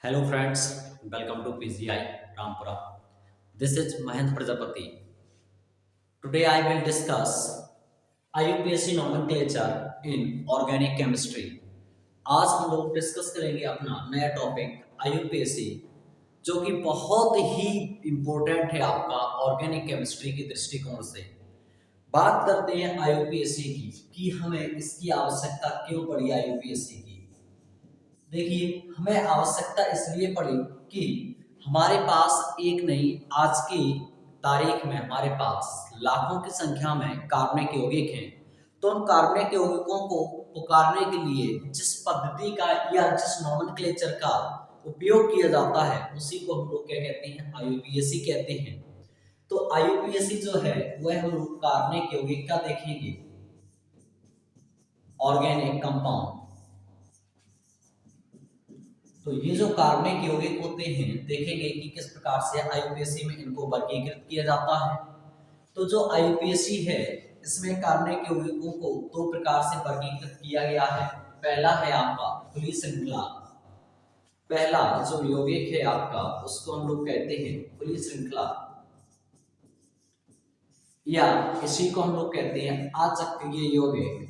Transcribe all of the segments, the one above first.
Hello friends, welcome to PGI Rampura. This is Mahendra Prajapati. Today I will discuss IUPAC nomenclature in organic chemistry. आज हम लोग discuss करेंगे अपना नया topic IUPAC जो कि बहुत ही इम्पोर्टेंट है आपका ऑर्गेनिक केमिस्ट्री की दृष्टिकोण से। बात करते हैं IUPAC की कि हमें इसकी आवश्यकता क्यों पड़ी IUPAC की। देखिए, हमें आवश्यकता इसलिए पड़ी कि हमारे पास एक नहीं, आज की तारीख में हमारे पास लाखों की संख्या में कार्बनिक यौगिक हैं। तो उन कार्बनिक यौगिकों को पुकारने के लिए जिस पद्धति का या जिस नोमेनक्लेचर का उपयोग किया जाता है उसी को हम लोग क्या कहते हैं, आईयूपीएसी कहते हैं। तो आईयूपीएसी जो है वह हम लोग कार्बनिक यौगिक का देखेंगे, ऑर्गेनिक कंपाउंड। तो ये जो कार्बनिक यौगिक होते हैं देखेंगे कि किस प्रकार से आईयूपीएसी में इनको वर्गीकृत किया जाता है। तो जो आईयूपीएसी है इसमें कार्बनिक यौगिकों को दो प्रकार से वर्गीकृत किया गया है। पहला है आपका खुली श्रृंखला। पहला जो यौगिक है आपका उसको हम लोग कहते हैं खुली श्रृंखला, या इसी को हम लोग कहते हैं अचक्रीय यौगिक।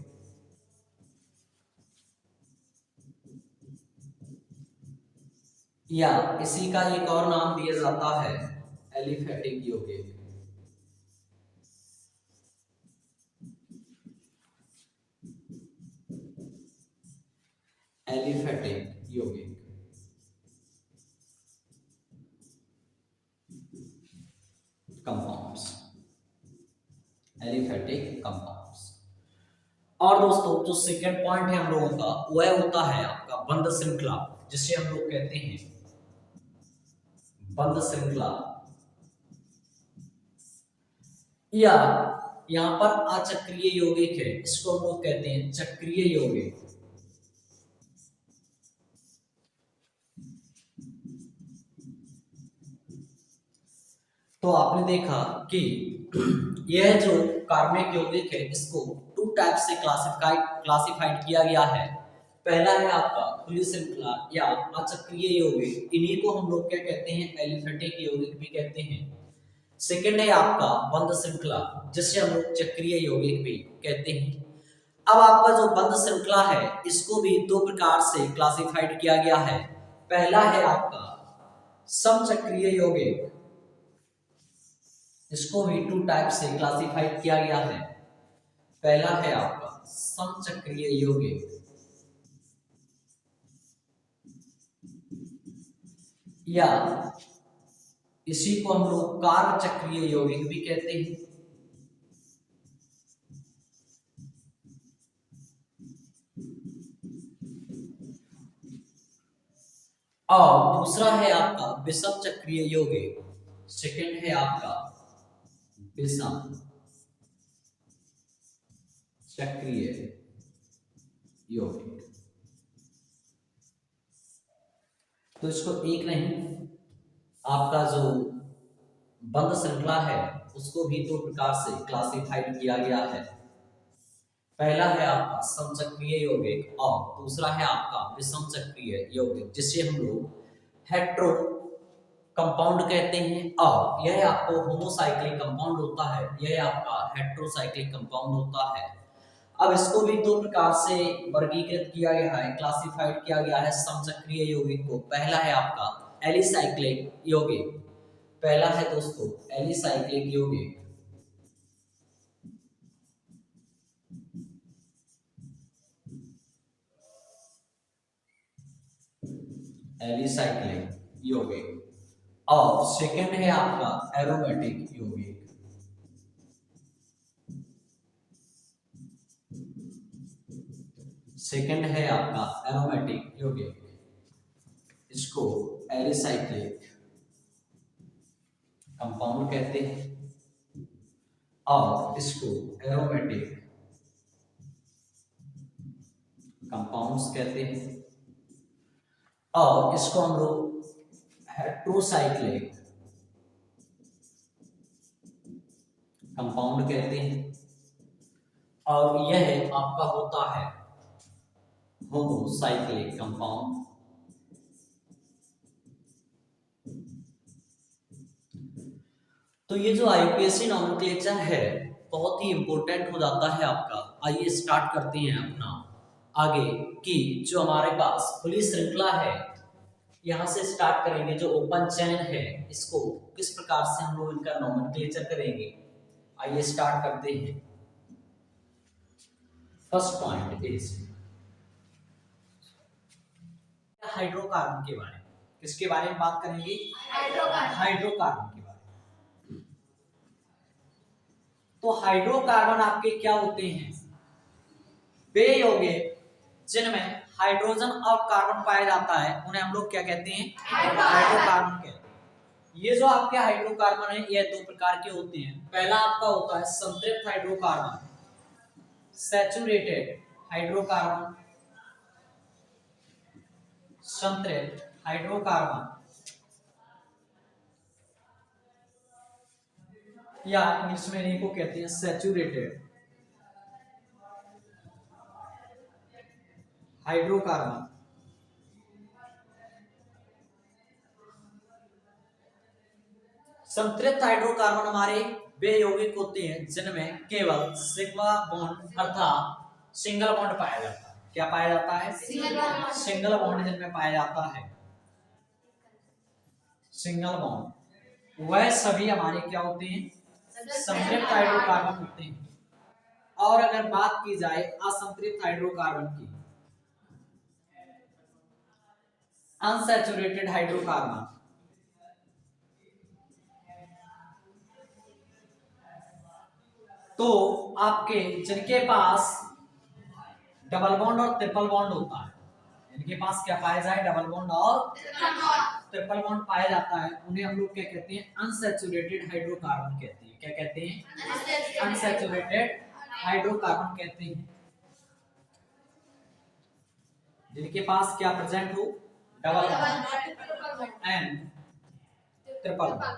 या इसी का एक और नाम दिया जाता है एलिफेटिक यौगिक। एलिफेटिक यौगिक कंपाउंड्स, एलिफेटिक कंपाउंड्स। और दोस्तों जो सेकंड पॉइंट है हम लोगों का वह होता है आपका बंध श्रृंखला, जिसे हम लोग कहते हैं बंध श्रृंखला, या यहां पर अचक्रीय यौगिक है, इसको हम लोग कहते हैं चक्रीय यौगिक। तो आपने देखा कि यह जो कार्बनिक यौगिक है इसको टू टाइप से क्लासिफाइड किया गया है। पहला है आपका खुली श्रृंखला या अचक्रीय यौगिक, इन्हीं को हम लोग क्या कहते हैं, एलिफेटिक यौगिक भी कहते हैं। सेकंड है आपका बंध श्रृंखला, जिसे हम लोग चक्रीय यौगिक भी कहते हैं। अब आपका जो बंध श्रृंखला है इसको भी दो प्रकार से क्लासिफाइड किया गया है। पहला है आपका समचक्रीय यौगिक, इसको भी टू टाइप से क्लासिफाइड किया गया है। पहला है आपका समचक्रीय यौगिक, या इसी को हम लोग कार्ब चक्रीय यौगिक भी कहते हैं। और दूसरा है आपका विषम चक्रीय यौगिक। सेकंड है आपका विषम चक्रीय यौगिक। तो इसको एक नहीं, आपका जो बंध श्रृंखला है उसको भी दो प्रकार से क्लासिफाइड किया गया है। पहला है आपका समचक्रीय यौगिक और दूसरा है आपका विषम चक्रीय यौगिक, जिसे हम लोग हेट्रो कंपाउंड कहते हैं। और यह आपको होमोसाइक्लिक कंपाउंड होता है, यह आपका हेट्रोसाइक्लिक कंपाउंड होता है। अब इसको भी दो प्रकार से वर्गीकृत किया गया है, क्लासिफाइड किया गया है समचक्रीय यौगिक को। पहला है आपका एलिसाइक्लिक यौगिक। पहला है दोस्तों एलिसाइक्लिक यौगिक, एलिसाइक्लिक यौगिक। और सेकंड है आपका एरोमेटिक यौगिक। सेकंड है आपका एरोमेटिक यौगिक, इसको एलिसाइक्लिक कंपाउंड कहते हैं और इसको एरोमेटिक कंपाउंड्स कहते हैं। और इसको हम लोग हेट्रोसाइक्लिक कंपाउंड कहते हैं। और यह आपका होता है होमोसाइक्लिक कंपाउंड। तो ये जो आईयूपीएसी नॉमेनक्लेचर है बहुत ही इंपॉर्टेंट हो जाता है आपका। आइए स्टार्ट करते हैं अपना आगे कि जो हमारे पास खुली श्रृंखला है यहाँ से स्टार्ट करेंगे। जो ओपन चैन है इसको किस प्रकार से हम लोग इनका नॉमेनक्लेचर करेंगे, आइए स्टार्ट करते हैं। फर्स्ट पॉइंट इज हाइड्रोकार्बन के बारे में। किसके बारे में बात करेंगे? हाइड्रोकार्बन के बारे में। तो हाइड्रोकार्बन आपके क्या होते हैं? वे यौगिक जिनमें हाइड्रोजन और कार्बन पाया जाता है उन्हें हम लोग क्या कहते हैं? हाइड्रोकार्बन कहते हैं। ये जो आपके हाइड्रोकार्बन है ये दो प्रकार के होते हैं। पहला आपका होता है संतृप्त हाइड्रोकार्बन, सैचुरेटेड हाइड्रोकार्बन, संतृप्त हाइड्रोकार्बन, या इंग्लिश में इनको कहते हैं सैचुरेटेड हाइड्रोकार्बन। संतृप्त हाइड्रोकार्बन हमारे वे यौगिक होते हैं जिनमें केवल सिग्मा बॉन्ड अर्थात सिंगल बॉन्ड पाया जाता है। क्या पाया जाता है? सिंगल बॉन्ड जिनमें पाया जाता है, सिंगल बॉन्ड, वह सभी हमारे क्या होते हैं? संतृप्त हाइड्रोकार्बन होते हैं। और अगर बात की जाए असंतृप्त हाइड्रोकार्बन की, अनसैचुरेटेड हाइड्रोकार्बन, तो आपके जिनके पास डबल बॉन्ड और ट्रिपल बॉन्ड होता है, इनके पास क्या पाया जाए? डबल बॉन्ड और ट्रिपल बॉन्ड पाया जाता है, उन्हें हम लोग क्या कहते हैं? अनसैचुरेटेड हाइड्रोकार्बन कहते हैं। क्या कहते हैं? अनसैचुरेटेड हाइड्रोकार्बन कहते हैं। जिनके पास क्या प्रेजेंट हो? Double bond and triple bond.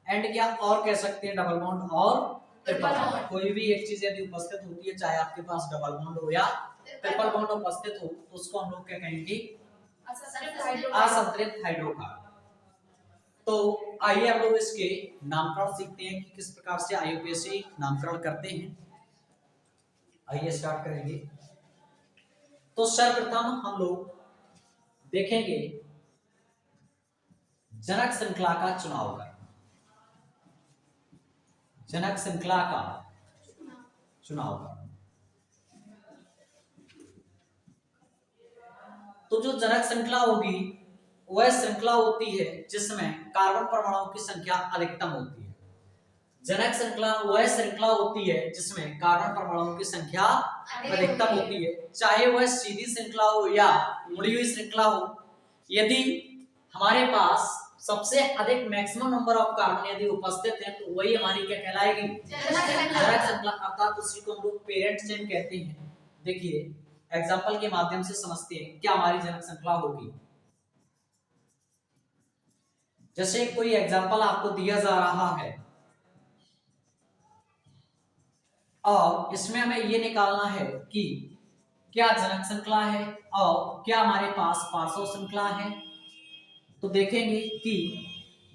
And क्या और कह सकते हैं? डबल बॉन्ड और ट्रिपल बॉन्ड। कोई भी एक चीज यदि उपस्थित होती है, चाहे आपके पास डबल बॉन्ड हो या ट्रिपल बॉन्ड उपस्थित हो, तो उसको हम लोग क्या कहेंगे? असंतृप्त हाइड्रोकार्बन। तो आइए हम लोग इसके नामकरण सीखते हैं कि किस प्रकार से आईयूपीएसी नामकरण करते हैं। आइए स्टार्ट करेंगे। तो सर्वप्रथम हम लोग देखेंगे जनक श्रृंखला का चुनाव करें। जनक श्रृंखला का चुनाव करें। तो जो जनक श्रृंखला होगी वह श्रृंखला होती है जिसमें कार्बन परमाणुओं की संख्या अधिकतम होती है। जनक श्रृंखला वह श्रृंखला होती है जिसमें कार्बन परमाणुओं की संख्या अधिकतम होती है, चाहे वह सीधी श्रृंखला हो या मुड़ी हुई श्रृंखला हो। यदि हमारे पास सबसे अधिक मैक्सिमम नंबर ऑफ कार्बन यदि उपस्थित है तो वही हमारी क्या कहलाएगी? जनक श्रृंखला, अर्थात उसी को हम लोग पेरेंट चेन कहते हैं। देखिए एग्जांपल के माध्यम से समझते हैं क्या हमारी जनक श्रृंखला होगी। जैसे कोई एग्जांपल आपको दिया जा रहा है और इसमें हमें ये निकालना है कि क्या जनक श्रृंखला है और क्या हमारे पास पार्श्व श्रृंखला है। तो देखेंगे कि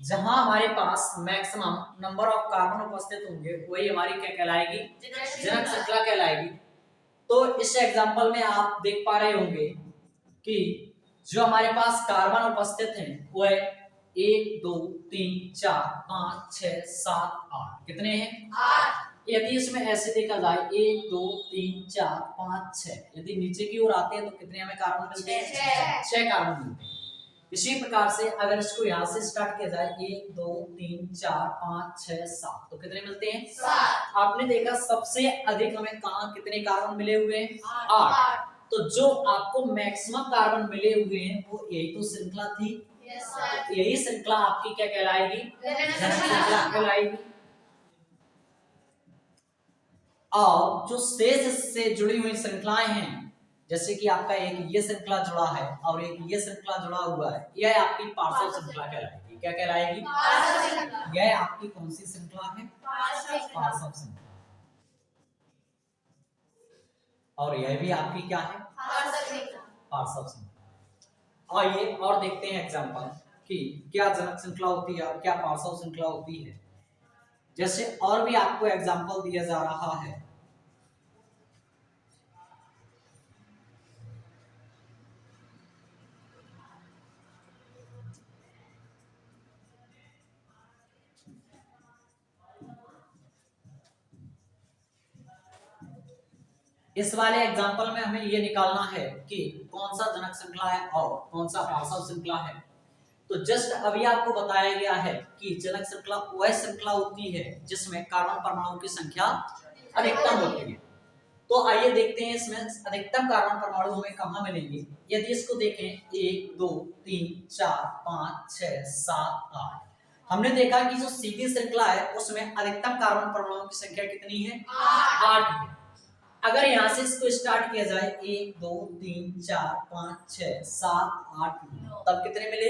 जहां हमारे पास मैक्सिमम नंबर ऑफ कार्बन उपस्थित होंगे वही हमारी क्या कहलाएगी? जनक श्रृंखला कहलाएगी। तो इस एग्जांपल में आप देख पा रहे होंगे कि जो हमारे पास कार्बन उपस्थित हैं वह 1 2 3 4 5 6 7 8 कितने हैं? 8। यदि इसमें ऐसे देखा जाए 1 2 3 4 5 6, यदि नीचे की ओर आते हैं तो कितने हमें कार्बन मिलते हैं? 6 कार्बन मिलते हैं। इसी प्रकार से अगर इसको यहाँ से स्टार्ट किया जाए 1 2 3 4 5 6 7, तो कितने मिलते हैं? 7। आपने देखा सबसे अधिक हमें कहाँ कितने कार्बन मिले हुए हैं? 8। तो जो आपको मैक्सिमम कार्बन मिले हुए हैं वो यही तो श्रृंखला थी। यही श्रृंखला आपकी क्या कहलाएगी? जनक श्रृंखला कहलाएगी। और जो शेष से जुड़ी हुई श्रृंखलाएं हैं, जैसे कि आपका एक ये श्रृंखला जुड़ा है और एक ये श्रृंखला जुड़ा हुआ है, यह आपकी पार्श्व श्रृंखला कहलाएगी। क्या कहलाएगी? यह आपकी कौन सी श्रृंखला है? पार्श्व श्रृंखला। और यह भी आपकी क्या है? पार्श्व श्रृंखला। आइए और देखते हैं एग्जांपल कि क्या जनक श्रृंखला होती है और क्या पार्श्व श्रृंखला होती है। जैसे और भी आपको एग्जांपल दिया जा रहा है। इस वाले एग्जांपल में हमें ये निकालना है कि कौन सा जनक श्रृंखला है और कौन सा पार्श्व श्रृंखला है। तो जस्ट अभी आपको बताया गया है कि जनक श्रृंखला वह श्रृंखला होती है जिसमें कार्बन परमाणु की संख्या अधिकतम होती है। तो आइए देखते हैं इसमें अधिकतम कार्बन परमाणु हमें कहाँ मिलेंगे। यदि इसको देखें 1 2 3 4 5 6 7 8, हमने देखा कि जो सीधी श्रृंखला है उसमें अधिकतम कार्बन परमाणु की संख्या कितनी है? 8 है। अगर यहाँ से इसको स्टार्ट किया जाए 1 2 3 4 5 6 7 8 9, तब कितने मिले?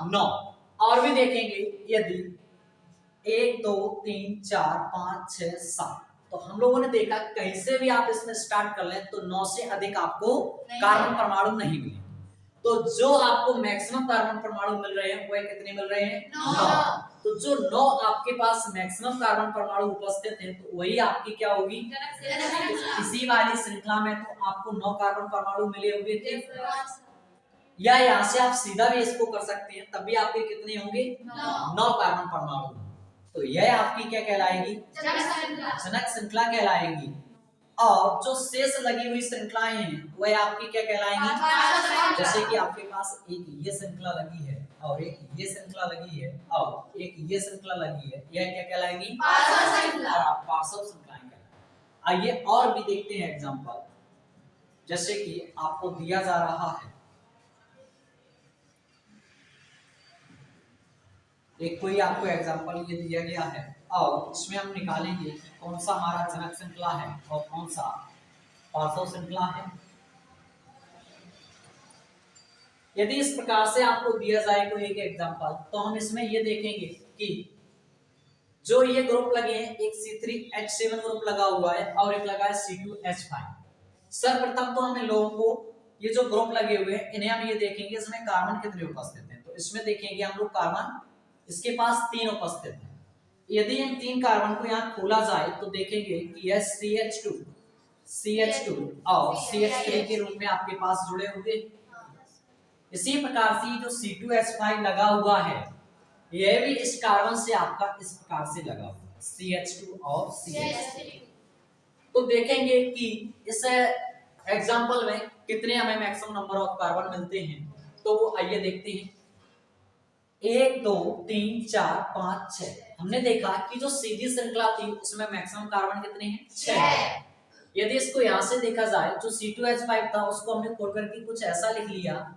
9। और भी देखेंगे, यदि 1 2 3 4 5 6 7, तो हम लोगों ने देखा कहीं से भी आप इसमें स्टार्ट कर लें तो 9 से अधिक आपको कार्बन परमाणु नहीं मिले। तो जो आपको मैक्सिमम कार्बन परमाणु मिल रहे हैं वह कितने मिल रहे हैं? 9। तो जो 9 आपके पास मैक्सिमम कार्बन परमाणु उपस्थित है तो वही आपकी क्या होगी? इसी वाली श्रृंखला में तो आपको 9 कार्बन परमाणु मिले हुए थे, या यहाँ से आप सीधा भी इसको कर सकते हैं, तब भी आपके कितने होंगे? 9 कार्बन परमाणु। तो यह आपकी क्या कहलाएगी? जनक श्रृंखला कहलाएगी। और जो शेष लगी हुई श्रृंखलाएं हैं वह आपकी क्या कहलाएंगी? जैसे कि आपके पास एक ये श्रृंखला लगी है और एक ये श्रृंखला लगी है और एक ये श्रृंखला लगी है, यह क्या कहलाएंगी? पार्श्व श्रृंखलाएं। आइए और भी देखते हैं एग्जांपल, जैसे कि आपको दिया जा रहा है एक कोई आपको एग्जांपल ये दिया गया है और इसमें हम निकालेंगे कि कौन सा हमारा जनक श्रृंखला है और कौन सा पार्श्व श्रृंखला है। यदि इस प्रकार से आपको दिया जाए कोई एक एग्जांपल, तो हम इसमें ये देखेंगे कि जो ये ग्रुप लगे हैं, एक C3H7 ग्रुप लगा हुआ है और एक लगा है C2H5। सर्वप्रथम तो हमें लोगों को ये जो ग्रुप लगे हुए हैं इन्हें हम ये देखेंगे इसमें कार्बन कितने उपस्थित हैं। तो इसमें देखेंगे हम लोग कार्बन इसके पास 3 उपस्थित है। यदि इन 3 कार्बन को यहाँ खोला जाए तो देखेंगे कि यह CH2 और CH3 के रूप में आपके पास जुड़े हुए। इसी प्रकार से जो C2H5 लगा हुआ है यह भी इस कार्बन से आपका इस प्रकार से लगा हुआ है, CH2 और CH3। तो देखेंगे कि इस एग्जांपल में कितने हमें मैक्सिमम नंबर ऑफ कार्बन मिलते हैं। तो आइए देखते हैं, 1 2 3 4 5 6। हमने देखा कि जो सीधी श्रृंखला थी उसमें मैक्सिमम कार्बन कितने हैं? 6। यदि इसको यहाँ से देखा जाए, जो C2H5 था उसको हमने खोल करके कुछ ऐसा लिख लिया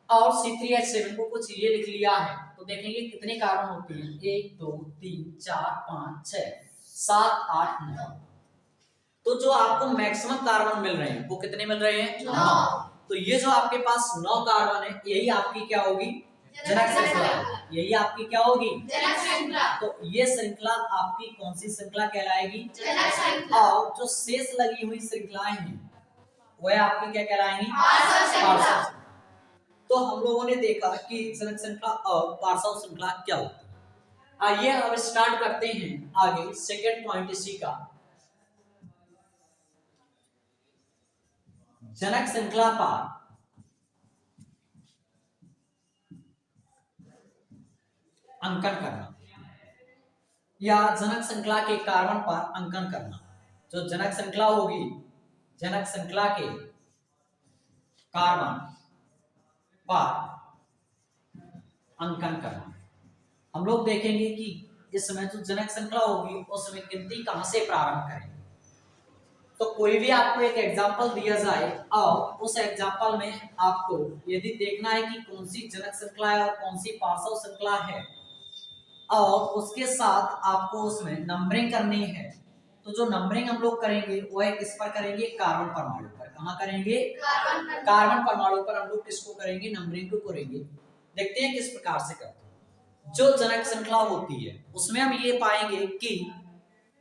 और C3H7 को कुछ ये लिख लिया है, तो देखेंगे कितने कार्बन होते हैं? 1 2 3 4 5 6 7 8 9। तो जो आपको मैक्सिमम कार्बन मिल रहे हैं वो कितने मिल रहे हैं? 9। तो ये जो आपके पास 9 कार्बन है यही आपकी क्या होगी? जनक श्रृंखला। यही आपकी क्या होगी? जनक श्रृंखला। तो ये श्रृंखला आपकी कौन सी श्रृंखला कहलाएगी? जनक श्रृंखला। और जो शेष लगी हुई श्रृंखलाएं हैं वह आपकी क्या कहलाएंगी? पार्श्व श्रृंखला। तो हम लोगों ने देखा कि जनक श्रृंखला और पार्श्व श्रृंखला क्या होती है। आइए अब स्टार्ट करते हैं आगे सेकंड पॉइंट इसी का। जनक श्रृंखला पर अंकन करना या जनक श्रृंखला के कार्बन पर अंकन करना। जो जनक श्रृंखला होगी, जनक श्रृंखला के कार्बन पर अंकन करना। हम लोग देखेंगे कि इस समय जो जनक श्रृंखला होगी उसमें गिनती कहां से प्रारंभ करेंगे। तो कोई भी आपको एक एग्जांपल दिया जाए और उस एग्जांपल में आपको यदि देखना है कि कौन सी जनक श्रृंखला है और कौन सी पार्श्व श्रृंखला है और उसके साथ आपको उसमें नंबरिंग करनी है, तो जो नंबरिंग हम लोग करेंगे वह किस पर करेंगे? कार्बन परमाणु पर। कहाँ करेंगे? कार्बन परमाणु पर हम लोग किसको करेंगे? नंबरिंग को करेंगे। देखते हैं किस प्रकार से करते हैं। जो जनक श्रृंखला होती है उसमें हम ये पाएंगे कि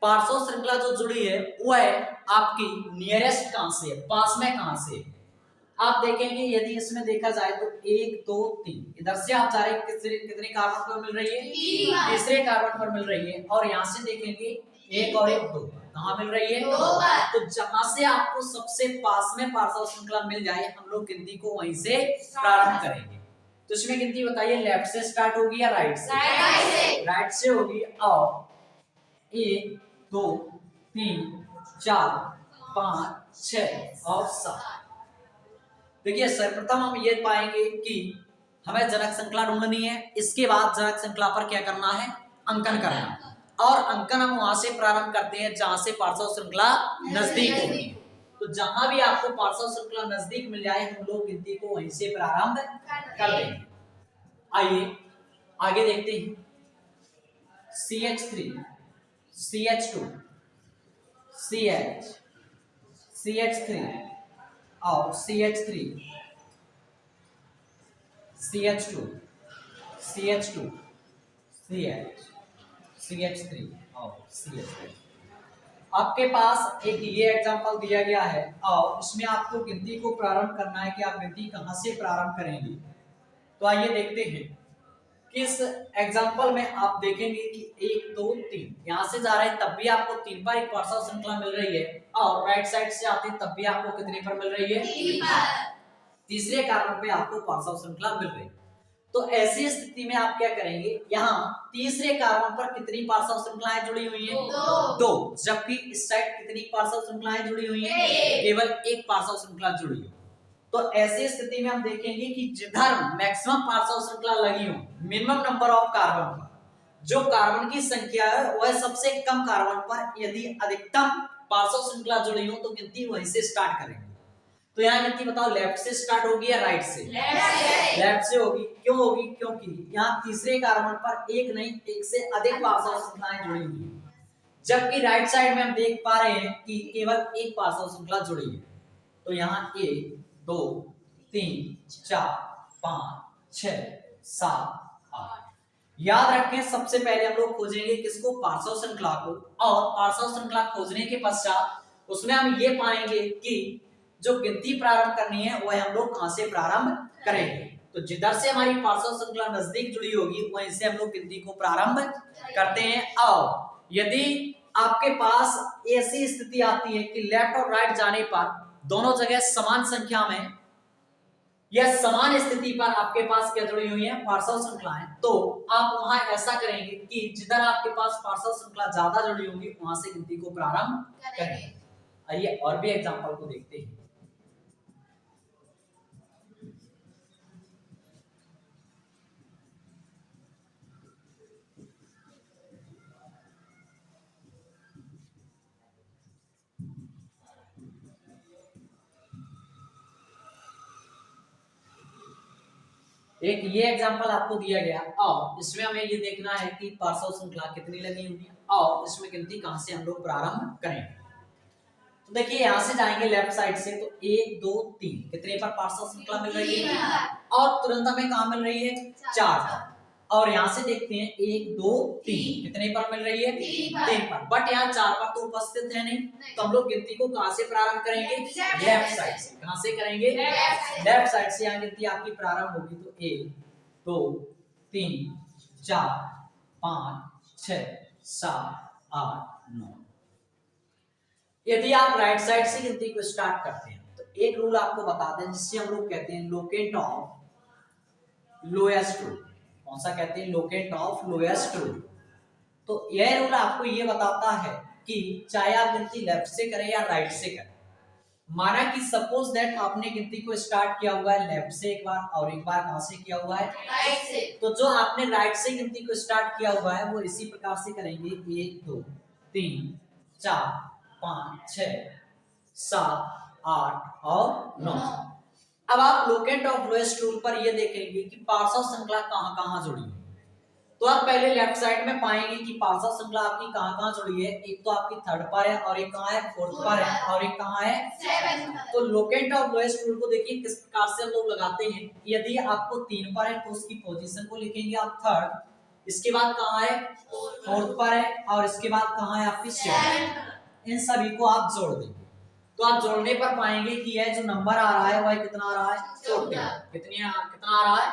पार्श्व श्रृंखला जो जुड़ी है वह आपकी नियरेस्ट कहां से है? पास में कहां से? आप देखेंगे यदि इसमें देखा जाए तो 1 2 3 इधर से आप जा रहे हैं कितने कार्बन पर मिल रही है, तीसरे कार्बन पर मिल रही है। और यहाँ से देखेंगे 1 और 1 2 कहाँ मिल रही है, 2 पर। तो जहां से आपको सबसे पास में पार्श्व श्रृंखला मिल जाए हम लोग गिनती को वहीं से प्रारंभ करेंगे। तो इसमें गिनती बताइए लेफ्ट से स्टार्ट होगी या राइट से? राइट से होगी। और 1 2 3 4 5 6 और 7। देखिए सर्वप्रथम हम ये पाएंगे कि हमें जनक श्रृंखला ढूंढनी है। इसके बाद जनक श्रृंखला पर क्या करना है, अंकन करना। और अंकन हम वहां से प्रारंभ करते हैं जहां से पार्श्व श्रृंखला नजदीक होगी। तो जहां भी आपको पार्श्व श्रृंखला नजदीक मिल जाए हम लोग गिनती को वहीं से प्रारंभ कर देंगे। आइए आगे देखते हैं। CH3 CH2 CH CH3 और CH3 CH2 CH2 CH CH3 और CH3। आपके पास एक ये एग्जांपल दिया गया है और इसमें आपको गिनती को प्रारंभ करना है कि आप गिनती कहां से प्रारंभ करेंगे। तो आइए देखते हैं कि इस एग्जांपल में आप देखेंगे कि 1 2 3 यहां से जा रहे हैं तब भी आपको 3 बार एक पार्श्व श्रृंखला मिल रही है। और राइट साइड से आते हैं तब भी आपको कितने पर मिल रही है, 3 बार। तीसरे कार्बन पे आपको पार्श्व श्रृंखला मिल रही है। तो ऐसी स्थिति में आप क्या करेंगे, यहाँ तीसरे कार्बन पर कितनी पार्श्व श्रृंखलाएं जुड़ी हुई हैं, 2। जबकि इस साइड कितनी पार्श्व श्रृंखलाएं जुड़ी हुई हैं, केवल एक पार्श्व श्रृंखला जुड़ी है। तो ऐसी स्थिति में हम देखेंगे कि जिधर मैक्सिमम पार्श्व श्रृंखला लगी हो, मिनिमम नंबर ऑफ कार्बन पर जो कार्बन की संख्या है वह सबसे कम कार्बन पर यदि अधिकतम पार्श्व श्रृंखला जुड़ी हो तो गिनती वहीं से स्टार्ट करेंगे। तो यहाँ गिनती बताओ लेफ्ट से स्टार्ट होगी या राइट से? लेफ्ट से होगी। क्यों होगी? क्योंकि यहाँ तीसरे कार्बन पर एक नहीं एक से अधिक पार्श्व श्रृंखलाएं जुड़ी हुई है, जबकि राइट साइड में हम देख पा रहे हैं कि केवल एक पार्श्व श्रृंखला जुड़ी है। तो यहाँ 1 2 3 4 5 6 7 8। याद रखें सबसे पहले हम लोग खोजेंगे किसको, पार्श्व श्रृंखला को। और पार्श्व श्रृंखला खोजने के पश्चात उसमें हम ये पाएंगे कि जो गिनती प्रारंभ करनी है वह हम लोग कहां से प्रारंभ करेंगे। तो जिधर से हमारी पार्श्व श्रृंखला नजदीक जुड़ी होगी वहीं से हम लोग गिनती को प्रारंभ करते हैं। और यदि आपके पास ऐसी स्थिति आती है कि लेफ्ट और राइट जाने पर दोनों जगह समान संख्या में या समान स्थिति पर आपके पास क्या जुड़ी हुई है, पार्श्व श्रृंखलाएं, तो आप वहां ऐसा करेंगे कि जिधर आपके पास पार्श्व श्रृंखला ज्यादा जुड़ी होगी वहां से गिनती को प्रारंभ करेंगे। आइए और भी एग्जांपल को देखते हैं। एक ये एग्जांपल आपको दिया गया और इसमें हमें ये देखना है कि पार्श्व श्रृंखला कितनी लगी हुई है और इसमें गिनती कहां से हम लोग प्रारंभ करेंगे। तो देखिए यहां से जाएंगे लेफ्ट साइड से तो 1 2 3 कितने पर पार्श्व श्रृंखला मिल रही है, और तुरंत हमें कहां मिल रही है, 4। और यहां से देखते हैं 1 2 3 कितने पर मिल रही है, 3 पर। बट यहाँ 4 पर तो उपस्थित है नहीं, तो हम लोग गिनती को कहां से प्रारंभ करेंगे, लेफ्ट साइड से। कहां से करेंगे, लेफ्ट साइड से। यहाँ गिनती आपकी प्रारंभ होगी तो 1 2 3 4 5 6 7 8 9। यदि आप राइट साइड से गिनती को स्टार्ट करते हैं तो एक रूल आपको बता दें जिससे हम लोग कहते हैं लोकेट ऑफ लोएस्ट रूल। कौन सा कहते हैं, लोकेट ऑफ लोएस्ट रूल। तो यह रूल आपको ये बताता है कि चाहे आप गिनती लेफ्ट से करें या राइट से करें। माना कि सपोज दैट आपने गिनती को स्टार्ट किया हुआ है लेफ्ट से एक बार और एक बार कहां से किया हुआ है, राइट से। तो जो आपने राइट से गिनती को स्टार्ट किया हुआ है वो इसी प्रकार से करेंगे 1 2 3 4 5 6 7 8 और 9। अब आप लोकेट ऑफ लोएस्ट रूल पर ये देखेंगे कि पार्श्व श्रृंखला कहां कहां जुड़ी है। तो आप पहले लेफ्ट साइड में पाएंगे कि पार्श्व श्रृंखला आपकी कहां कहां जुड़ी है। एक तो आपकी थर्ड पर है और एक कहां है, फोर्थ पर है और एक कहां है, 7। तो लोकेट ऑफ लोएस्ट रूल को देखिए किस प्रकार से हम लोग लगाते हैं। यदि आपको 3 पर है तो उसकी पोजीशन को लिखेंगे आप थर्ड, इसके बाद कहां है, फोर्थ पर है और इसके बाद कहां है आपकी 7। इन सभी को आप जोड़ देंगे तो आप जोड़ने पर पाएंगे कि यह जो नंबर आ रहा है वह कितना आ रहा है 14। कितना आ रहा है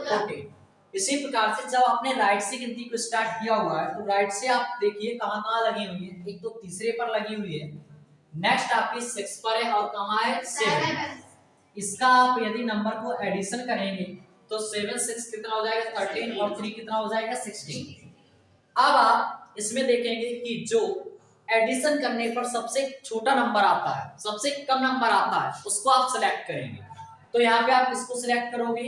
14। इसी प्रकार से जब आपने राइट से गिनती को स्टार्ट किया हुआ है तो राइट से आप देखिए कहां कहां लगी हुई है। एक तो तीसरे पर लगी हुई है, नेक्स्ट आपकी 6 पर है और कहां है 7। इसका आप यदि नंबर को एडिशन करेंगे तो 7 6 कितना हो जाएगा 13 और 3 कितना हो जाएगा 16। अब आप इसमें देखेंगे कि जो एडिशन करने पर सबसे छोटा नंबर आता है, सबसे कम नंबर आता है, उसको आप सिलेक्ट करेंगे। तो यहाँ पे आप इसको सिलेक्ट करोगे,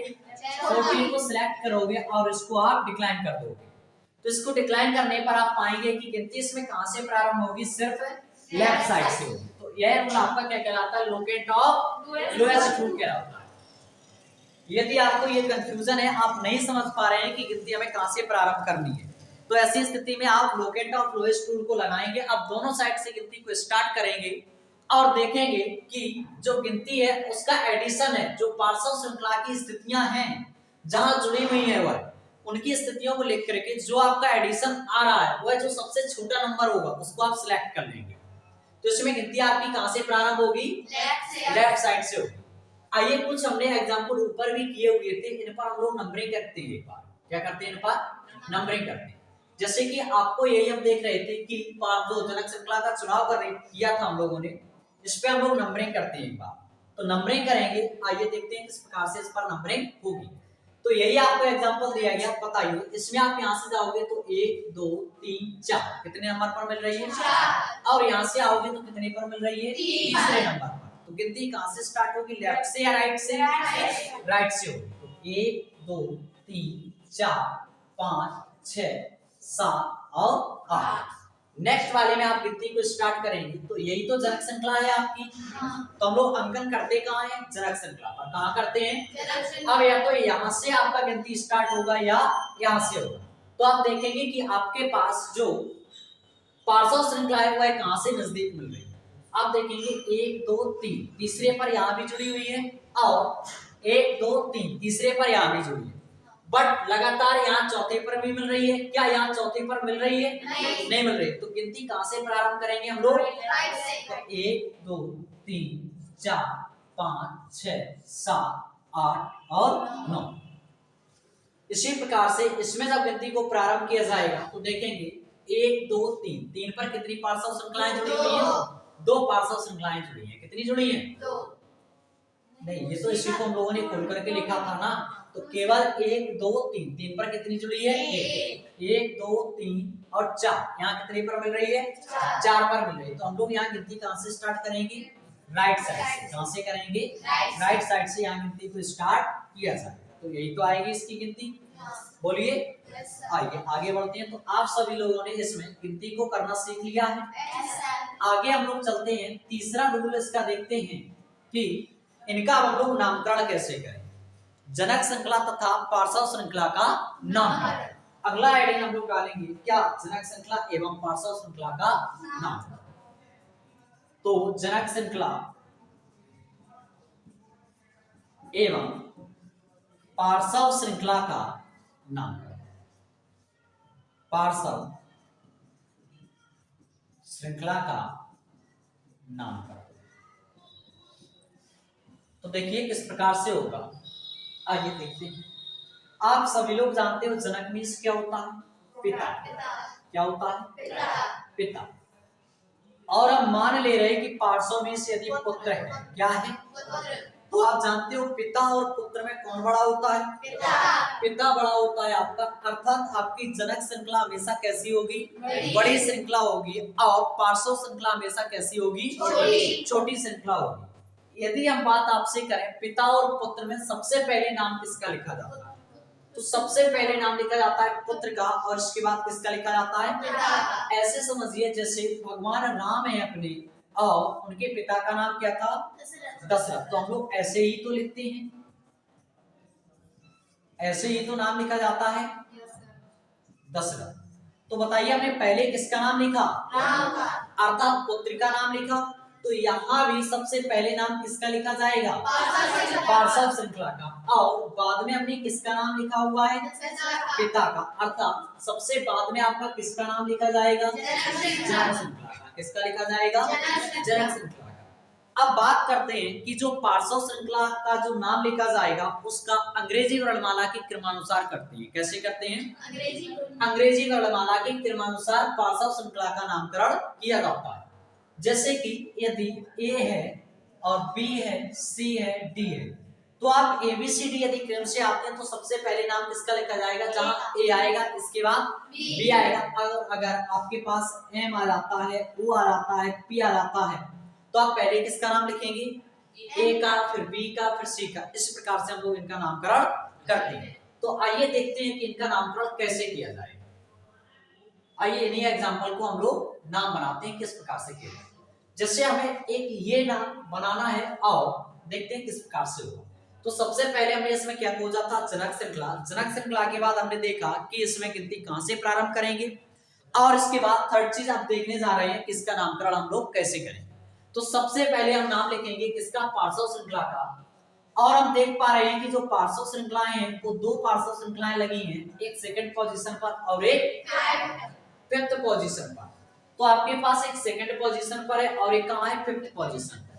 14 को सिलेक्ट करोगे और इसको आप डिक्लाइन कर दोगे। तो इसको डिक्लाइन करने पर आप पाएंगे कि गिनती इसमें कहां से प्रारंभ होगी, सिर्फ लेफ्ट साइड से होगी। तो यह रूल आपका क्या कहलाता है, लोकेट ऑफ लोएस्ट रूल कहलाता है। यदि आपको ये कंफ्यूजन है, आप नहीं समझ पा रहे हैं कि गिनती हमें कहां से प्रारंभ करनी है, तो ऐसी स्थिति में आप लोकेट ऑफ लोएस्ट रूल को लगाएंगे। अब दोनों साइड से गिनती को स्टार्ट करेंगे और देखेंगे कि जो गिनती है उसका एडिशन है, जो पार्श्व श्रृंखला की स्थितियां हैं जहां जुड़ी हुई है वह उनकी स्थितियों को लेकर के जो आपका एडिशन आ रहा है वह जो सबसे छोटा नंबर होगा उसको आप सिलेक्ट कर लेंगे। तो इसमें गिनती आपकी कहां से प्रारंभ होगी, लेफ्ट साइड से होगी। आइए कुछ हमने एग्जांपल ऊपर भी किए हुए थे, इन पर हम लोग नंबरिंग करते हैं। एक बार क्या करते हैं, इन पर नंबरिंग करते हैं। जैसे कि आपको यही हम देख रहे थे कि जो जनक श्रृंखला का चुनाव किया था हम लोगों ने, इस पे हम लोग नंबरिंग करते हैं एक बार। तो नंबरिंग करेंगे, आइए देखते हैं किस प्रकार से इस पर नंबरिंग होगी। तो यही आपको एग्जांपल दिया गया, बताइए इसमें आप यहां से जाओगे तो 1 2 3 4 कितने नंबर पर मिल रही है 4, और यहां से आओगे तो कितने पर मिल रही है तीसरे नंबर पर। तो गिनती कहां से स्टार्ट होगी, लेफ्ट से या राइट से, राइट से होगी। तो 1 2 3 4 5 6 7 और 8। नेक्स्ट वाले में आप गिनती को स्टार्ट करेंगे तो यही तो जनक श्रृंखला है आपकी। तो हम लोग अंकन करते कहाँ हैं, जनक श्रृंखला पर। कहाँ करते हैं, अब या तो यहाँ से आपका गिनती स्टार्ट होगा या यहाँ से होगा। तो आप देखेंगे कि आपके पास जो पार्श्व श्रृंखला है वह कहाँ से नजदीक मिल रही है। आप देखेंगे 1 2 3 तीसरे पर यहाँ भी जुड़ी हुई है और 1 2 3 तीसरे पर यहाँ भी जुड़ी है, बट लगातार यहाँ चौथे पर भी मिल रही है। क्या यहाँ चौथे पर मिल रही है, नहीं मिल रही। तो गिनती कहां से प्रारंभ करेंगे हम लोग, 1 2 3 4 5 6 7 8 और 9। इसी प्रकार से इसमें जब गिनती को प्रारंभ किया जाएगा तो देखेंगे 1 2 3 3 पर कितनी पार्श्व श्रृंखलाएं जुड़ी हुई है, 2 पार्श्व श्रृंखलाएं जुड़ी हैं। कितनी जुड़ी हैं, 2। नहीं, ये तो इसी को हम लोगों ने खोल करके लिखा था ना। तो केवल 1 2 3 3 पर कितनी जुड़ी है, 1 2 3 और 4। यहाँ कितने पर मिल रही है, 4 पर मिल रही है। तो हम लोग यहाँ गिनती कहां से स्टार्ट करेंगे, राइट साइड से। कहां से करेंगे, राइट साइड से यहाँ गिनती को स्टार्ट किया जाएगा। तो यही तो आएगी इसकी गिनती। बोलिए, आइए आगे बढ़ते हैं। तो आप सभी लोगों ने इसमें गिनती को करना सीख लिया है। आगे हम लोग चलते हैं, तीसरा रूल इसका देखते हैं कि इनका हम लोग नामकरण कैसे करें, जनक श्रृंखला तथा पार्श्व श्रृंखला का नामकरण। अगला हेडिंग हम लोग डालेंगे क्या, जनक श्रृंखला एवं पार्श्व श्रृंखला का नामकरण। तो जनक श्रृंखला एवं पार्श्व श्रृंखला का नामकरण। पार्श्व श्रृंखला का नामकरण तो देखिए किस प्रकार से होगा, आइए देखते हैं। आप सभी लोग जानते हो जनक मीन्स क्या होता है, पिता। क्या होता है, पिता। और हम मान ले रहे हैं कि पार्श्व मीन्स यदि पुत्र है, क्या है, तो आप जानते हो पिता और पुत्र में कौन बड़ा होता है, पिता बड़ा होता है आपका। अर्थात आपकी जनक श्रृंखला हमेशा कैसी होगी, बड़ी श्रृंखला होगी, और पार्श्व श्रृंखला हमेशा कैसी होगी, छोटी श्रृंखला होगी। यदि हम बात आपसे करें पिता और पुत्र में सबसे पहले नाम किसका लिखा जाता है, तो सबसे पहले नाम लिखा जाता है पुत्र का, और इसके बाद किसका लिखा जाता है, पिता। ऐसे समझिए जैसे भगवान राम है अपने, और उनके पिता का नाम क्या था, दशरथ। तो हम लोग ऐसे ही तो लिखते हैं, ऐसे ही तो नाम लिखा जाता है दशरथ। तो बताइए हमने पहले किसका नाम लिखा, राम का, अर्थात पुत्र का नाम लिखा। तो यहाँ भी सबसे पहले नाम किसका लिखा जाएगा, पार्श्व श्रृंखला का, और बाद में हमने किसका नाम लिखा हुआ है, पिता का। अर्थात सबसे बाद में आपका किसका नाम लिखा जाएगा, जनक श्रृंखला का। किसका लिखा जाएगा, जनक श्रृंखला का। अब बात करते हैं कि जो पार्श्व श्रृंखला का जो नाम लिखा जाएगा उसका अंग्रेजी वर्णमाला के क्रमानुसार करते हैं। कैसे करते हैं? अंग्रेजी वर्णमाला के क्रमानुसार पार्श्व श्रृंखला का नामकरण किया जाता है। जैसे कि यदि ए है और बी है, सी है, डी है, तो आप ABCD यदि क्रम से आते हैं तो सबसे पहले नाम किसका लिखा जाएगा? जहां ए आएगा इसके बाद बी आएगा। अगर आपके पास एम आ जाता है, ओ आ जाता है, पी आ जाता है, तो आप पहले किसका नाम लिखेंगे? ए का, फिर बी का, फिर सी का। इस प्रकार से हम लोग इनका नामकरण करते हैं। तो आइए देखते हैं कि इनका नामकरण कैसे किया जाए। आइए इन्हीं एग्जाम्पल को हम लोग नाम बनाते हैं किस प्रकार से किया जाए। जैसे हमें एक ये नाम बनाना है, आओ देखते हैं किस प्रकार से होगा। तो सबसे पहले हमने इसमें क्या खोजा था? जनक श्रृंखला। जनक श्रृंखला के बाद हमने देखा कि इसमें गिनती कहां से प्रारंभ करेंगे, और इसके बाद थर्ड चीज आप देखने जा रहे हैं किसका नामकरण हम लोग कैसे करें। तो सबसे पहले हम नाम लिखेंगे किसका? पार्श्व श्रृंखला का। और हम देख पा रहे हैं कि जो पार्श्व श्रृंखलाएं हैं वो दो पार्श्व श्रृंखलाएं लगी हैं, एक सेकंड पोजीशन पर और एक फिफ्थ पोजीशन पर। तो आपके पास एक सेकंड पोजीशन पर है और एक कहां है? फिफ्थ पोजीशन पर।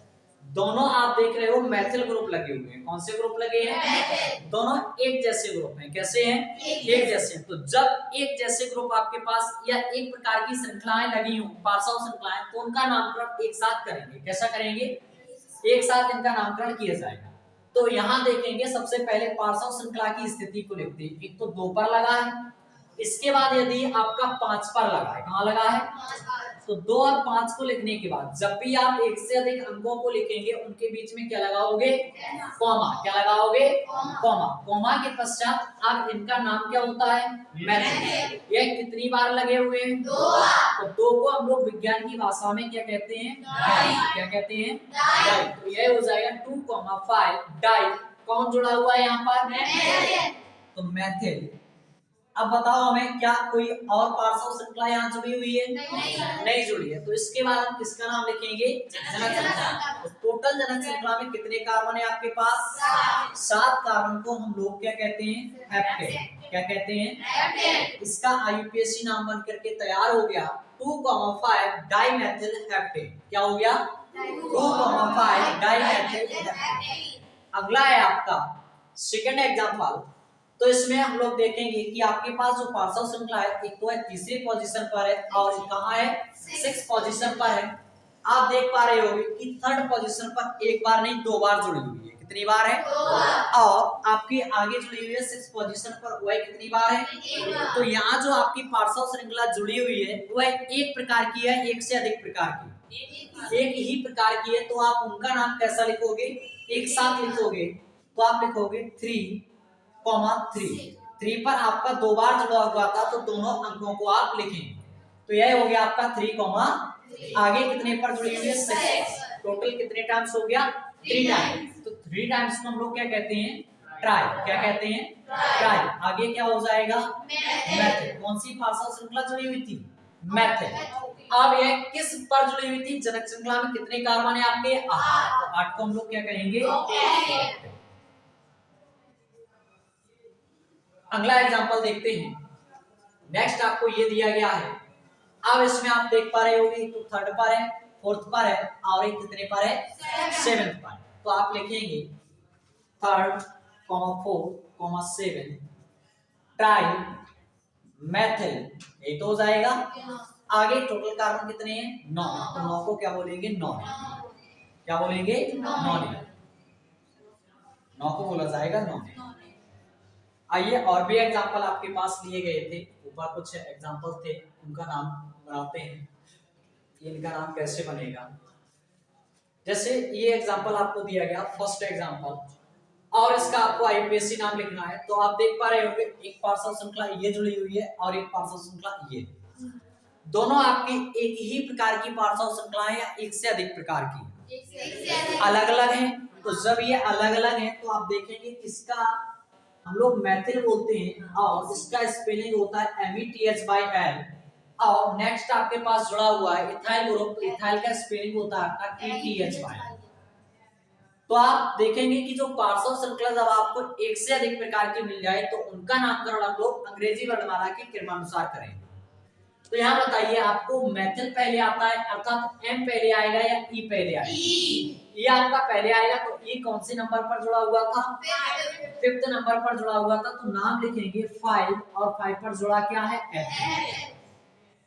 दोनों आप देख रहे हो मैथिल ग्रुप लगे हुए हैं। कौन से ग्रुप लगे हैं? दोनों एक जैसे ग्रुप हैं। कैसे हैं? एक जैसे। तो जब एक जैसे ग्रुप आपके पास या एक प्रकार की श्रृंखलाएं लगी हो, पार्श्व श्रृंखलाएं, तो उनका नामकरण एक साथ करेंगे। कैसा करेंगे? एक साथ इनका नामकरण किया जाएगा। तो यहाँ देखेंगे सबसे पहले पार्श्व श्रृंखला की स्थिति को लिखते हैं। एक तो 2 पर लगा है, इसके बाद यदि आपका 5 पर लगा है, कहाँ लगा है? तो 2 और 5 को लिखने के बाद जब भी आप एक से अधिक अंकों को लिखेंगे उनके बीच में क्या लगाओगे? कॉमा। क्या लगाओगे? कॉमा। कॉमा के पश्चात अब इनका नाम क्या होता है? मैथिल। ये कितनी बार लगे हुए हैं? 2 बार। तो 2 को हम लोग विज्ञान की भाषा में क्या कहते हैं? डाई। क्या कहते हैं? डाई। तो ये हो जाएगा 2,5 डाई। कौन जुड़ा हुआ है यहाँ पर? मैथिल। तो मैथिल। अब बताओ हमें क्या कोई और पार्श्व श्रृंखला यहाँ जुड़ी हुई है? नहीं जुड़ी है। तो इसके बाद हम किसका नाम लिखेंगे? जनक श्रृंखला। तो टोटल जनक श्रृंखला में कितने कार्बन है आपके पास? 7 कार्बन को हम लोग क्या कहते हैं? हेप्टेन। क्या कहते हैं? हेप्टेन। इसका IUPAC नाम बन करके तैयार हो गया 2,5 डाइमेथिल हेप्टेन। क्या हो गया? 2,5 डाइमेथिल हेप्टेन। अगला है आपका सेकंड एग्जांपल। तो इसमें हम लोग देखेंगे कि आपके पास जो पार्श्व श्रृंखला है, एक तो है तीसरी पोजीशन पर है और कहां है? 6 पोजीशन पर है। आप देख पा रहे होंगे कि थर्ड पोजीशन पर एक बार नहीं 2 बार जुड़ी हुई है। कितनी बार है? 2 बार। और आपकी आगे जुड़ी हुई है 6 पोजीशन पर, वह कितनी बार है? 1 बार। तो यहाँ जो आपकी पार्श्व श्रृंखला जुड़ी हुई है वह एक प्रकार की है, एक से अधिक प्रकार की? एक ही प्रकार की है। तो आप उनका नाम कैसा लिखोगे? एक साथ लिखोगे। तो आप लिखोगे 3,3 पर आपका 2 बार जुड़ा हुआ था तो दोनों अंकों को आप लिखेंगे। तो यह हो गया आपका 3, आगे कितने पर जुड़ी हुई है? 6। टोटल कितने टाइम्स हो गया? 3 टाइम्स। तो 3 टाइम्स को हम लोग क्या कहते हैं? ट्राई। क्या कहते हैं? ट्राई। आगे क्या हो जाएगा? मैथिल। कौन सी पार्श्व श्रृंखला जुड़ी हुई थी? मैथिल। अब यह किस पर जुड़ी हुई थी? जनक श्रृंखला में कितने कार्बन है आपके? 8। 8 को हम लोग क्या कहेंगे? अगला एग्जांपल देखते हैं। नेक्स्ट आपको ये दिया गया है। अब इसमें आप देख पा रहे होंगे तो थर्ड पर है, फोर्थ पर है और एक कितने पर है? 7th पर। तो आप लिखेंगे 3, 4, 7 ट्राई मेथिल। यही तो हो जाएगा। आगे टोटल कार्बन कितने हैं? 9। तो 9 को क्या बोलेंगे? नॉन। क्या बोलेंगे? नॉन। 9 को बोला जाएगा नॉन। आइए और भी एग्जांपल आपके पास लिए गए थे, ऊपर कुछ एग्जांपल थे, उनका नाम बनाते हैं कि इनका नाम कैसे बनेगा। जैसे ये एग्जांपल आपको दिया गया फर्स्ट एग्जांपल, और इसका आपको IUPAC नाम लिखना है। तो आप देख पा रहे होंगे एक पार्श्व श्रृंखला ये जुड़ी हुई है और एक पार्श्व श्रृंखला ये। दोनों आपकी एक ही प्रकार की पार्श्व श्रृंखलाएं या एक से अधिक प्रकार की अलग अलग हैं। तो जब ये अलग अलग हैं तो आप देखेंगे किसका हम लोग मैथिल बोलते हैं और इसका स्पेलिंग होता है METH/L। और नेक्स्ट आपके पास जुड़ा हुआ है इथाइल ग्रुप, तो इथाइल का स्पेलिंग होता है आपका TTH/L। तो आप देखेंगे कि जो पार्श्व श्रृंखला जब आपको एक से अधिक प्रकार की मिल जाए तो उनका नामकरण हम लोग अंग्रेजी वर्णमाला के क्रमानुसार करेंगे। तो यहाँ बताइए आपको मेथिल पहले आता है अर्थात एम पहले आएगा या ई पहले आएगा? ये आपका पहले आएगा। तो ई कौन से नंबर पर जुड़ा हुआ था? 5th नंबर पर जुड़ा हुआ था। तो नाम लिखेंगे 5 और 5 पर जुड़ा क्या है? एफ।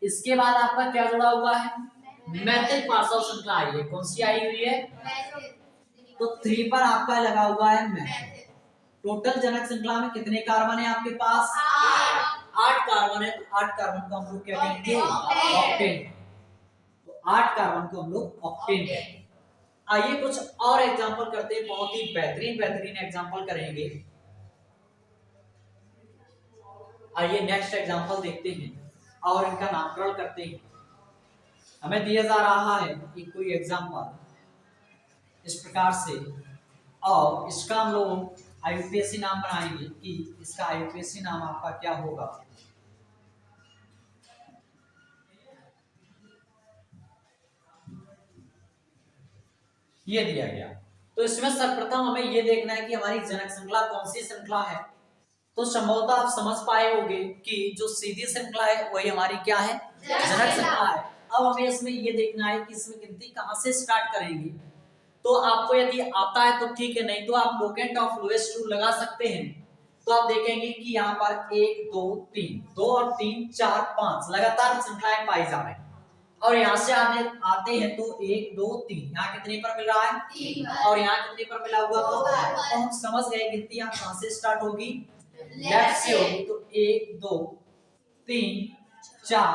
इसके बाद आपका क्या जुड़ा हुआ है? मेथिल पार्श्व श्रृंखला आई है। कौन सी आई हुई है? तो 3 पर आपका लगा हुआ है मेथिल। टोटल जनक श्रृंखला में कितने कार्बन है आपके पास? 8 कार्बन है। तो 8 कार्बन को हम लोग क्या कहेंगे? ऑक्टेन। तो 8 कार्बन को हम लोग ऑक्टेन कहेंगे। आइए कुछ और एग्जांपल करते हैं, बहुत ही बेहतरीन एग्जांपल करेंगे। आइए नेक्स्ट एग्जांपल देखते हैं और इनका नामकरण करते हैं। हमें दिया जा रहा है कि कोई एग्जांपल इस प्रकार से, और इसका हम लोग आईयूपीएसी नाम बनाएंगे कि इसका आईयूपीएसी नाम आपका क्या होगा। ये दिया गया। तो इसमें सर्वप्रथम हमें ये देखना है कि हमारी जनक श्रृंखला कौन सी श्रृंखला है। तो संभवतः आप समझ पाए होंगे कि जो सीधी श्रृंखला है वही हमारी क्या है? जनक श्रृंखला है। अब हमें इसमें ये देखना है कि इसमें गिनती कहां से स्टार्ट करेंगे। तो आपको यदि आता है तो ठीक है, नहीं तो आप लोकेंट ऑफ लोएस्ट रूल लगा सकते हैं। तो आप देखेंगे कि यहाँ पर 1 2 3, 2 और 3 4 5 लगातार श्रृंखलाएं पाई जा रही हैं। और यहाँ से आते हैं तो 1 2 3, यहाँ कितने पर मिल रहा है? 3। और यहाँ कितने पर मिला हुआ? तो हम समझ गए गिनती यहाँ कहां से स्टार्ट होगी? लेफ्ट से होगी। तो 1 2 3 4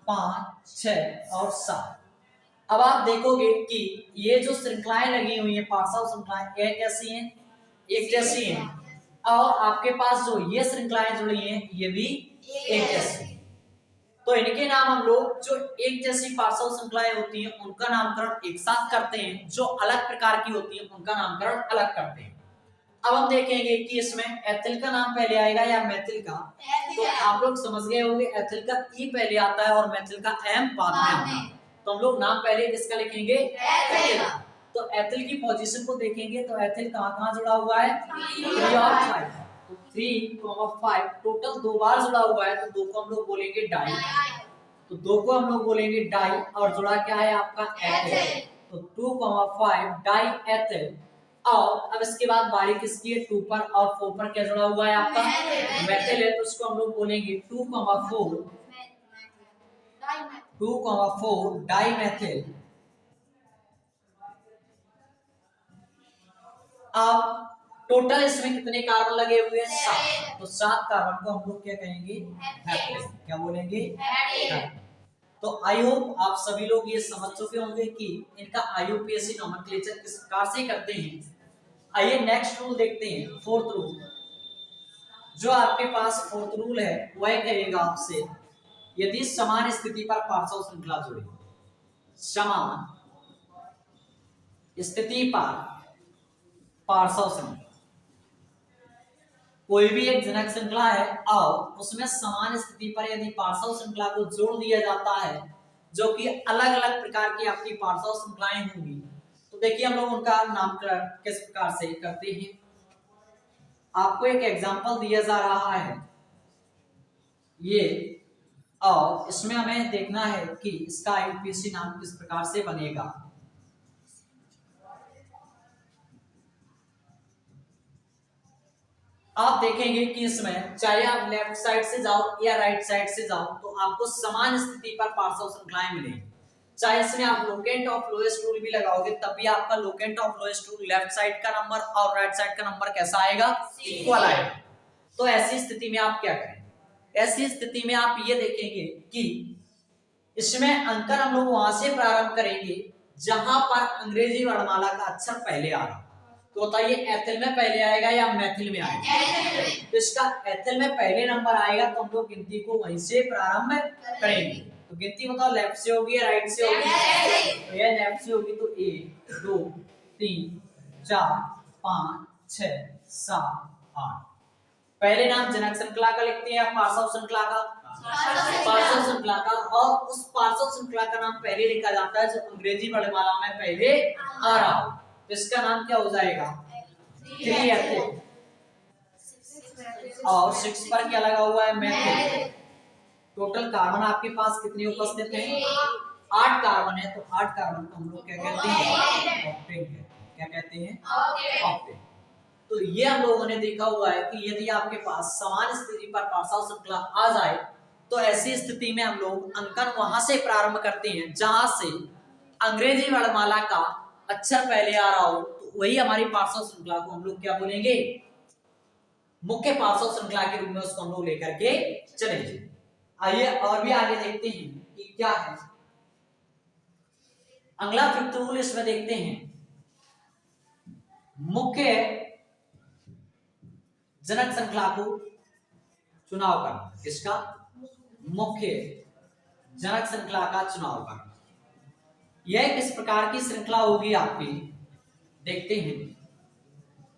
5 6 और 7। अब आप देखोगे कि ये जो श्रृंखलाएं लगी हुई हैं, पार्श्व श्रृंखलाएं, ये कैसी हैं? एक जैसी हैं। और आपके पास जो ये श्रृंखलाएं जुड़ी हैं ये भी एक जैसी। तो इनके नाम हम लोग, जो एक जैसी पार्श्व श्रृंखलाएं होती हैं उनका नामकरण एक साथ करते हैं, जो अलग प्रकार की होती हैं उनका नामकरण अलग करते हैं। अब हम देखेंगे कि इसमें एथिल का नाम पहले आएगा या मेथिल का। तो आप लोग समझ गए होंगे एथिल का ई पहले आता है और मेथिल का एम बाद में आता है। तो हम लोग नाम पहले किसका लिखेंगे? एथिल। तो एथिल की पोजीशन को देखेंगे तो एथिल कहां जुड़ा हुआ है? 3 और 5। तो 3, 5 टोटल 2 बार जुड़ा हुआ है। तो 2 को हम लोग बोलेंगे डाई। तो 2 को हम लोग बोलेंगे डाई और जुड़ा क्या है आपका? एथिल। तो 2, 5 डाई एथिल। और अब इसके बाद बारी किसकी है? 2 पर और 4 पर क्या जुड़ा हुआ है आपका? मेथिल है। तो इसको हम लोग बोलेंगे 2, 4 डाई मेथिल। अब टोटल इसमें कितने कार्बन लगे हुए हैं? 7। तो 7 कार्बन को हम लोग क्या कहेंगे? हेप्टेन। क्या बोलेंगे? हेप्टेन। तो आई होप आप सभी लोग ये समझ चुके होंगे कि इनका आईयूपीएसी नोमेनक्लेचर किस प्रकार से करते हैं। आइए नेक्स्ट रूल देखते हैं, 4th रूल। जो आपके पास 4th रूल है वह कहेगा आपसे, यदि समान स्थिति पर पार्श्व श्रृंखला जुड़े, समान स्थिति पर पार्श्व श्रृंखला, कोई भी एक जनक श्रृंखला है और उसमें समान स्थिति पर यदि पार्श्व श्रृंखला को जोड़ दिया जाता है, जो कि अलग अलग प्रकार की आपकी पार्श्व श्रृंखलाएं होंगी, तो देखिए हम लोग उनका नामकरण किस प्रकार से करते हैं। आपको एक एग्जांपल दिया जा रहा है ये, और इसमें हमें देखना है कि इसका आईयूपीएसी नाम किस प्रकार से बनेगा। आप देखेंगे कि इसमें चाहे आप लेफ्ट साइड से जाओ या राइट साइड से जाओ तो आपको समान स्थिति पर पार्श्व श्रृंखलाएं मिलेंगी। चाहे इसमें आप लोकेंट ऑफ लोएस्ट रूल भी लगाओगे तब भी आपका locant of lowest rule left side का नंबर और राइट साइड का नंबर कैसा आएगा? इक्वल आएगा। तो ऐसी स्थिति में आप क्या करें? ऐसी स्थिति में आप ये देखेंगे कि इसमें अंकन हम लोग वहां से प्रारंभ करेंगे जहां पर अंग्रेजी वर्णमाला का अक्षर पहले आ रहा। तो बताइए एथिल में पहले आएगा या मेथिल में आएगा? तो इसका एथिल में पहले नंबर आएगा तो हम लोग गिनती को वहीं से प्रारंभ करेंगे। तो गिनती बताओ लेफ्ट से होगी या राइट से होगी? तो ये लेफ्ट से होगी। तो 1 2 3 4 5 6 7 8। पहले नाम जनक श्रृंखला का लिखते हैं या पार्श्व श्रृंखला का? पार्श्व श्रृंखला का। और उस पार्श्व श्रृंखला का नाम पहले लिखा जाता है जो अंग्रेजी वर्णमाला में पहले आ रहा हो। तो इसका नाम क्या हो जाएगा? 3 एथिल। और 6 पर क्या लगा हुआ है? मेथिल। टोटल कार्बन आपके पास कितने उपस्थित हैं? 8 कार्बन है, तो 8 कार्बन को हम लोग क्या कहते हैं? ऑक्टेन कहते हैं। क्या कहते हैं? ऑक्टेन। तो ये हम लोगों ने देखा हुआ है कि यदि आपके पास समान स्थिति पर पार्श्व श्रृंखला आ जाए तो ऐसी स्थिति में हम लोग अंकन वहां से प्रारंभ करते हैं जहां से अंग्रेजी वर्णमाला का अक्षर पहले आ रहा हो, तो वही हमारी पार्श्व श्रृंखला को हम लोग क्या बोलेंगे? मुख्य पार्श्व श्रृंखला के रूप में उसको हम लोग लेकर के चलेंगे। आइए और भी आगे देखते हैं कि क्या है। अगला फिफ्थ रूल इसमें देखते हैं, मुख्य जनक श्रृंखला को चुनाव करना। किसका? मुख्य जनक श्रृंखला का चुनाव करना। यह किस प्रकार की श्रृंखला होगी आपकी? देखते हैं।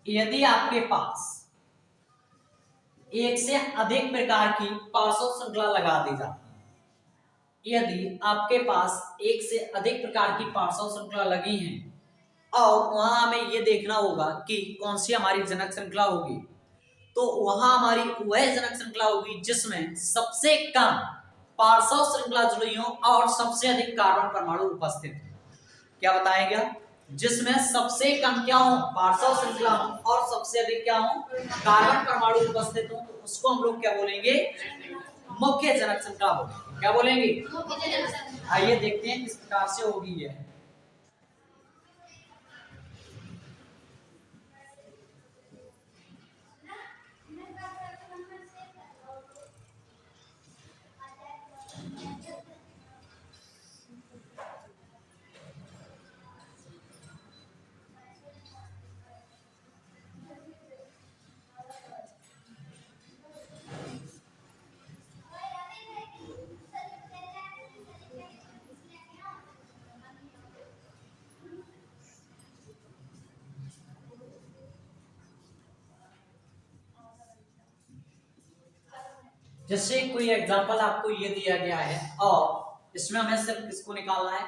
यदि आपके पास एक से अधिक प्रकार की पार्श्व श्रृंखला लगा दी जाती है, यदि आपके पास एक से अधिक प्रकार की पार्श्व श्रृंखला लगी है और वहां हमें यह देखना होगा कि कौन सी हमारी जनक श्रृंखला होगी, तो वहां हमारी वह जनक श्रृंखला होगी जिसमें सबसे कम पार्श्व श्रृंखला जुड़ी हो और सबसे अधिक कार्बन परमाणु उपस्थित हो। क्या बताया गया? जिसमें सबसे कम क्या हो? पार्श्व श्रृंखला हो और सबसे अधिक क्या हो? कार्बन परमाणु उपस्थित हो, तो उसको हम लोग क्या बोलेंगे? मुख्य जनक श्रृंखला बोलेंगे। क्या बोलेंगे? आइए देखते हैं किस प्रकार से होगी यह। जैसे कोई एग्जांपल आपको ये दिया गया है और इसमें हमें सिर्फ किसको निकालना है?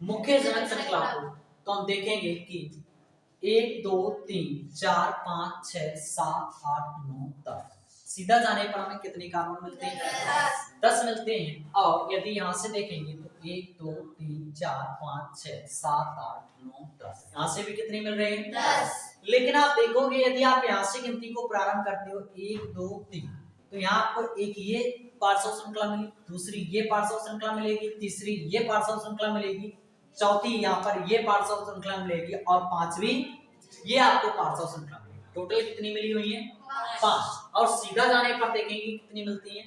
मुख्य जनक श्रृंखला को। तो हम देखेंगे कि 1 2 3 4 5 6 7 8 9 10 सीधा जाने पर हमें कितने कार्बन मिलते हैं? 10 मिलते हैं। और यदि यहाँ से देखेंगे तो 1 2 3 4 5 6 7 8 9 10 यहाँ से भी कितने मिल रहे हैं? 10। लेकिन आप देखोगे यदि आप यहाँ से गिनती को प्रारंभ करते हो 1 2 3, तो यहाँ आपको एक ये पार्श्व श्रृंखला मिली, दूसरी ये पार्श्व श्रृंखला मिलेगी, तीसरी ये पार्श्व श्रृंखला मिलेगी, चौथी यहाँ पर ये पार्श्व श्रृंखला मिलेगी और पांचवी ये आपको पार्श्व श्रृंखला मिलेगी। टोटल कितनी मिली हुई है? 5। और सीधा जाने पर देखेंगे कितनी मिलती है?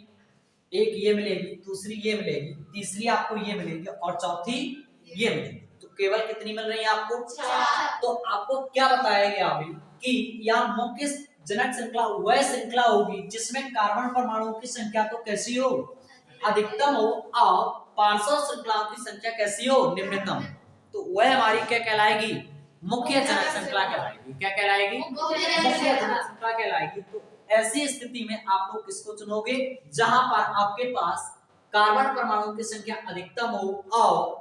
एक ये मिलेगी, दूसरी ये मिलेगी, तीसरी आपको ये मिलेगी और चौथी ये मिलेगी। तो केवल कितनी मिल रही है आपको? 4। तो आपको क्या बताया गया अभी कि यहाँ मुख्य जनक श्रृंखला वह श्रृंखला होगी जिसमें कार्बन परमाणुओं की संख्या तो कैसी हो? अधिकतम हो और पार्श्व श्रृंखलाओं की संख्या कैसी हो? निम्नतम। तो वह हमारी क्या कहलाएगी? मुख्य जनक श्रृंखला कहलाएगी। क्या कहलाएगी? मुख्य जनक श्रृंखला कहलाएगी। तो ऐसी स्थिति में आप लोग किसको चुनोगे? जहां पर आपके पास कार्बन परमाणुओं की संख्या अधिकतम हो और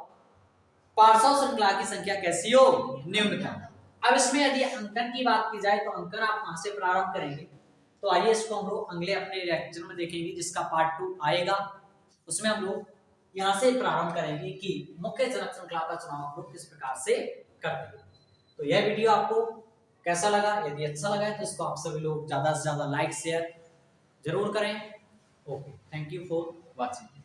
पार्श्व श्रृंखला की संख्या कैसी हो? न्यूनतम। अब इसमें यदि अंकन की बात की जाए तो अंकन आप कहां से प्रारंभ करेंगे? तो आइए इसको हम लोग अगले अपने लेक्चर में देखेंगे जिसका पार्ट 2 आएगा। उसमें हम लोग यहां से प्रारंभ करेंगे कि मुख्य जनक श्रृंखला का चुनाव हम लोग किस प्रकार से करते हैं। तो यह वीडियो आपको कैसा लगा? यदि अच्छा लगा है तो इसको आप सभी लोग ज्यादा से ज्यादा लाइक शेयर जरूर करें। Okay, thank you for watching.